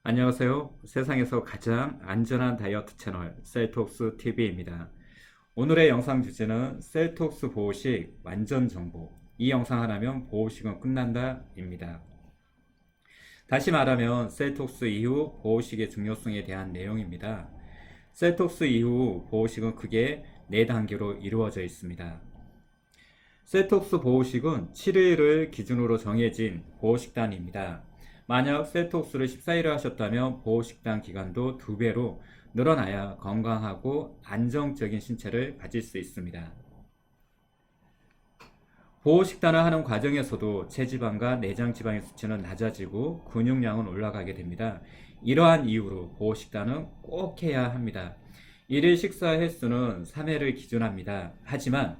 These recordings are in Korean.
안녕하세요. 세상에서 가장 안전한 다이어트 채널 셀톡스 TV입니다. 오늘의 영상 주제는 셀톡스 보호식 완전 정복. 이 영상 하나면 보호식은 끝난다 입니다. 다시 말하면 셀톡스 이후 보호식의 중요성에 대한 내용입니다. 셀톡스 이후 보호식은 크게 4단계로 이루어져 있습니다. 셀톡스 보호식은 7일을 기준으로 정해진 보호식단입니다. 만약 셀톡스를 14일을 하셨다면 보호식단 기간도 2배로 늘어나야 건강하고 안정적인 신체를 가질 수 있습니다. 보호식단을 하는 과정에서도 체지방과 내장지방의 수치는 낮아지고 근육량은 올라가게 됩니다. 이러한 이유로 보호식단은 꼭 해야 합니다. 1일 식사 횟수는 3회를 기준합니다. 하지만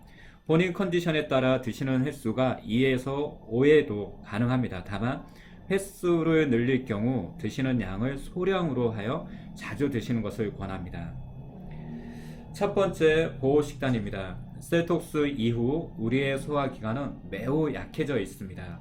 본인 컨디션에 따라 드시는 횟수가 2에서 5회도 가능합니다. 다만 횟수를 늘릴 경우 드시는 양을 소량으로 하여 자주 드시는 것을 권합니다. 첫 번째 보호식단입니다. 셀톡스 이후 우리의 소화기관은 매우 약해져 있습니다.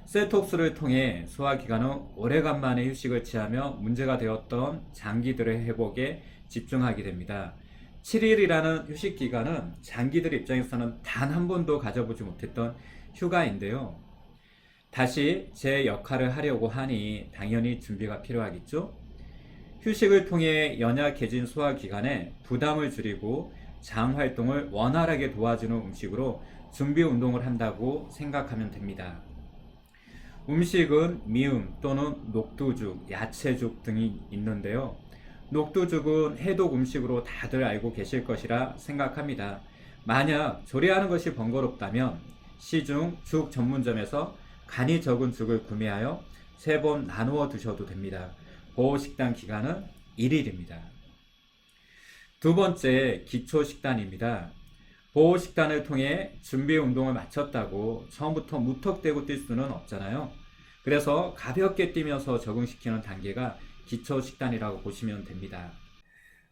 셀톡스를 통해 소화기관은 오래간만에 휴식을 취하며 문제가 되었던 장기들의 회복에 집중하게 됩니다. 7일이라는 휴식 기간은 장기들 입장에서는 단 한 번도 가져보지 못했던 휴가인데요. 다시 제 역할을 하려고 하니 당연히 준비가 필요하겠죠? 휴식을 통해 연약해진 소화기관에 부담을 줄이고 장 활동을 원활하게 도와주는 음식으로 준비 운동을 한다고 생각하면 됩니다. 음식은 미음 또는 녹두죽, 야채죽 등이 있는데요. 녹두죽은 해독 음식으로 다들 알고 계실 것이라 생각합니다. 만약 조리하는 것이 번거롭다면 시중 죽 전문점에서 간이 적은 죽을 구매하여 3번 나누어 드셔도 됩니다. 보호식단 기간은 1일입니다. 두 번째, 기초식단입니다. 보호식단을 통해 준비 운동을 마쳤다고 처음부터 무턱대고 뛸 수는 없잖아요. 그래서 가볍게 뛰면서 적응시키는 단계가 기초식단이라고 보시면 됩니다.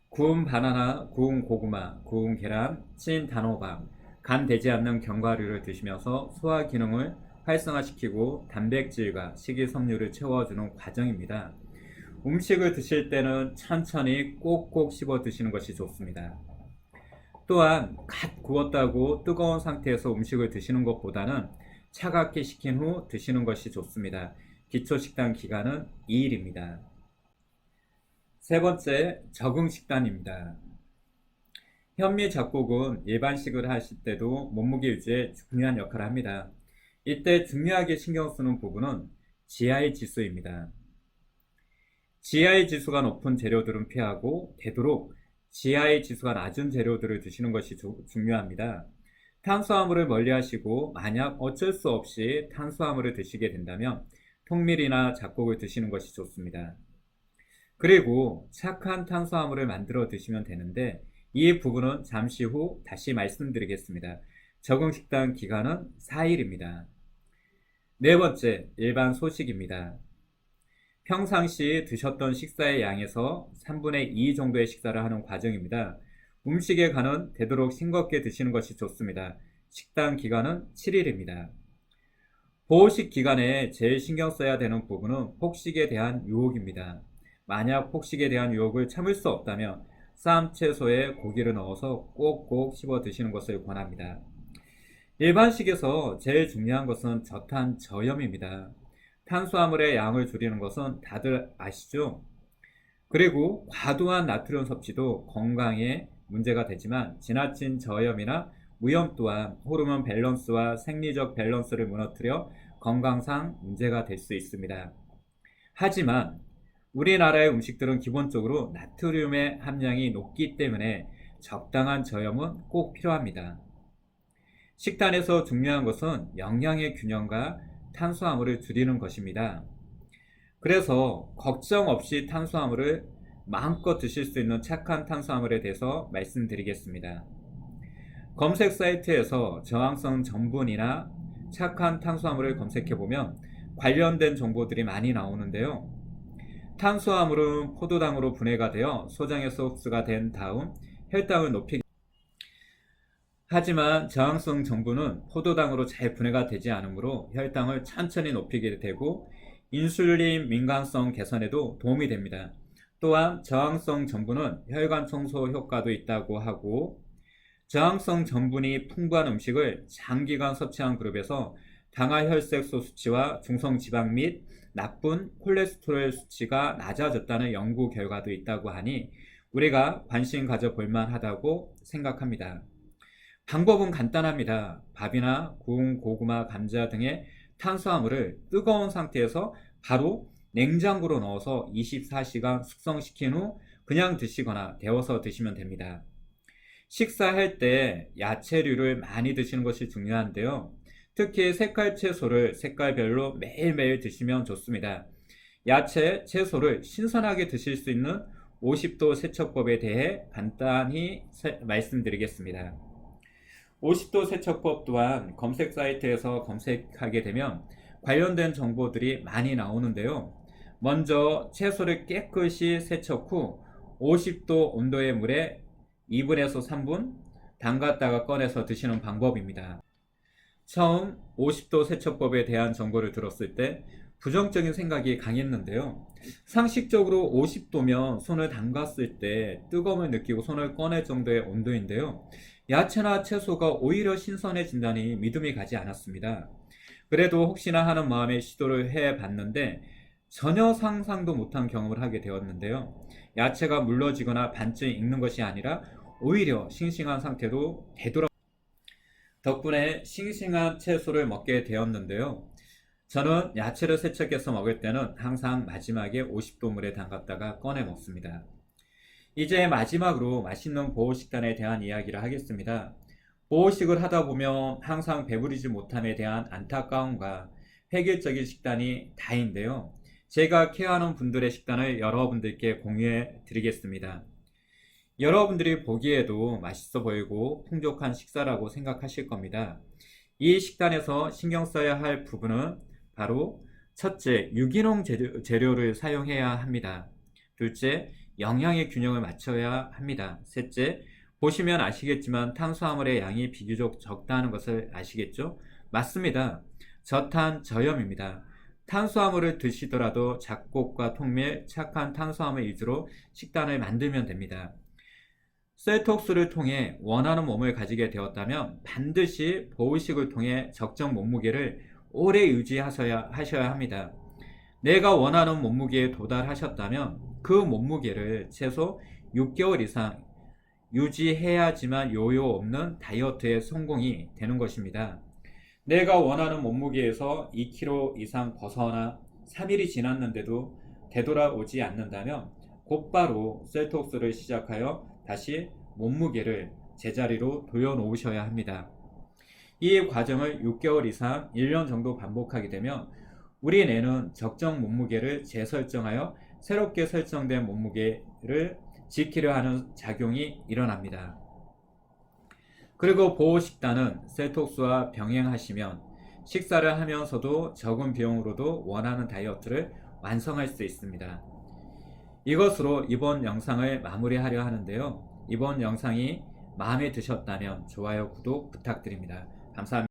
구운 바나나, 구운 고구마, 구운 계란, 찐 단호박, 간 되지 않는 견과류를 드시면서 소화 기능을 활성화시키고 단백질과 식이섬유를 채워주는 과정입니다. 음식을 드실 때는 천천히 꼭꼭 씹어 드시는 것이 좋습니다. 또한 갓 구웠다고 뜨거운 상태에서 음식을 드시는 것보다는 차갑게 식힌 후 드시는 것이 좋습니다. 기초식단 기간은 2일입니다. 세 번째, 적응식단입니다. 현미 잡곡은 일반식을 하실 때도 몸무게 유지에 중요한 역할을 합니다. 이때 중요하게 신경 쓰는 부분은 GI 지수입니다. GI 지수가 높은 재료들은 피하고 되도록 GI 지수가 낮은 재료들을 드시는 것이 중요합니다. 탄수화물을 멀리 하시고 만약 어쩔 수 없이 탄수화물을 드시게 된다면 통밀이나 잡곡을 드시는 것이 좋습니다. 그리고 착한 탄수화물을 만들어 드시면 되는데 이 부분은 잠시 후 다시 말씀드리겠습니다. 적응식단 기간은 4일입니다. 네 번째, 일반 소식입니다. 평상시 드셨던 식사의 양에서 3분의 2 정도의 식사를 하는 과정입니다. 음식의 간은 되도록 싱겁게 드시는 것이 좋습니다. 식단 기간은 7일입니다. 보호식 기간에 제일 신경 써야 되는 부분은 폭식에 대한 유혹입니다. 만약 폭식에 대한 유혹을 참을 수 없다면 쌈 채소에 고기를 넣어서 꼭꼭 씹어 드시는 것을 권합니다. 일반식에서 제일 중요한 것은 저탄 저염입니다. 탄수화물의 양을 줄이는 것은 다들 아시죠? 그리고 과도한 나트륨 섭취도 건강에 문제가 되지만 지나친 저염이나 무염 또한 호르몬 밸런스와 생리적 밸런스를 무너뜨려 건강상 문제가 될 수 있습니다. 하지만 우리나라의 음식들은 기본적으로 나트륨의 함량이 높기 때문에 적당한 저염은 꼭 필요합니다. 식단에서 중요한 것은 영양의 균형과 탄수화물을 줄이는 것입니다. 그래서 걱정 없이 탄수화물을 마음껏 드실 수 있는 착한 탄수화물에 대해서 말씀드리겠습니다. 검색 사이트에서 저항성 전분이나 착한 탄수화물을 검색해보면 관련된 정보들이 많이 나오는데요. 탄수화물은 포도당으로 분해가 되어 소장에서 흡수가 된 다음 혈당을 높이기 하지만 저항성 전분은 포도당으로 잘 분해가 되지 않으므로 혈당을 천천히 높이게 되고 인슐린 민감성 개선에도 도움이 됩니다. 또한 저항성 전분은 혈관 청소 효과도 있다고 하고, 저항성 전분이 풍부한 음식을 장기간 섭취한 그룹에서 당화혈색소 수치와 중성지방 및 나쁜 콜레스테롤 수치가 낮아졌다는 연구 결과도 있다고 하니 우리가 관심 가져볼 만하다고 생각합니다. 방법은 간단합니다. 밥이나 구운 고구마, 감자 등의 탄수화물을 뜨거운 상태에서 바로 냉장고로 넣어서 24시간 숙성시킨 후 그냥 드시거나 데워서 드시면 됩니다. 식사할 때 야채류를 많이 드시는 것이 중요한데요. 특히 색깔 채소를 색깔별로 매일매일 드시면 좋습니다. 야채, 채소를 신선하게 드실 수 있는 50도 세척법에 대해 간단히 말씀드리겠습니다. 50도 세척법 또한 검색 사이트에서 검색하게 되면 관련된 정보들이 많이 나오는데요. 먼저 채소를 깨끗이 세척 후 50도 온도의 물에 2분에서 3분 담갔다가 꺼내서 드시는 방법입니다. 처음 50도 세척법에 대한 정보를 들었을 때 부정적인 생각이 강했는데요. 상식적으로 50도면 손을 담갔을 때 뜨거움을 느끼고 손을 꺼낼 정도의 온도인데요. 야채나 채소가 오히려 신선해진다니 믿음이 가지 않았습니다. 그래도 혹시나 하는 마음에 시도를 해봤는데 전혀 상상도 못한 경험을 하게 되었는데요. 야채가 물러지거나 반쯤 익는 것이 아니라 오히려 싱싱한 상태로 덕분에 싱싱한 채소를 먹게 되었는데요. 저는 야채를 세척해서 먹을 때는 항상 마지막에 50도 물에 담갔다가 꺼내 먹습니다. 이제 마지막으로 맛있는 보호식단에 대한 이야기를 하겠습니다. 보호식을 하다 보면 항상 배부르지 못함에 대한 안타까움과 획일적인 식단이 다인데요. 제가 케어하는 분들의 식단을 여러분들께 공유해 드리겠습니다. 여러분들이 보기에도 맛있어 보이고 풍족한 식사라고 생각하실 겁니다. 이 식단에서 신경 써야 할 부분은 바로 첫째, 유기농 재료를 사용해야 합니다. 둘째, 영양의 균형을 맞춰야 합니다. 셋째, 보시면 아시겠지만 탄수화물의 양이 비교적 적다는 것을 아시겠죠? 맞습니다. 저탄 저염입니다. 탄수화물을 드시더라도 잡곡과 통밀, 착한 탄수화물 위주로 식단을 만들면 됩니다. 셀톡스를 통해 원하는 몸을 가지게 되었다면 반드시 보호식을 통해 적정 몸무게를 오래 유지하셔야 합니다. 내가 원하는 몸무게에 도달하셨다면 그 몸무게를 최소 6개월 이상 유지해야지만 요요 없는 다이어트의 성공이 되는 것입니다. 내가 원하는 몸무게에서 2kg 이상 벗어나 3일이 지났는데도 되돌아오지 않는다면 곧바로 셀톡스를 시작하여 다시 몸무게를 제자리로 돌려놓으셔야 합니다. 이 과정을 6개월 이상 1년 정도 반복하게 되면 우리 뇌는 적정 몸무게를 재설정하여 새롭게 설정된 몸무게를 지키려 하는 작용이 일어납니다. 그리고 보호식단은 셀톡스와 병행하시면 식사를 하면서도 적은 비용으로도 원하는 다이어트를 완성할 수 있습니다. 이것으로 이번 영상을 마무리하려 하는데요. 이번 영상이 마음에 드셨다면 좋아요, 구독 부탁드립니다. 감사합니다.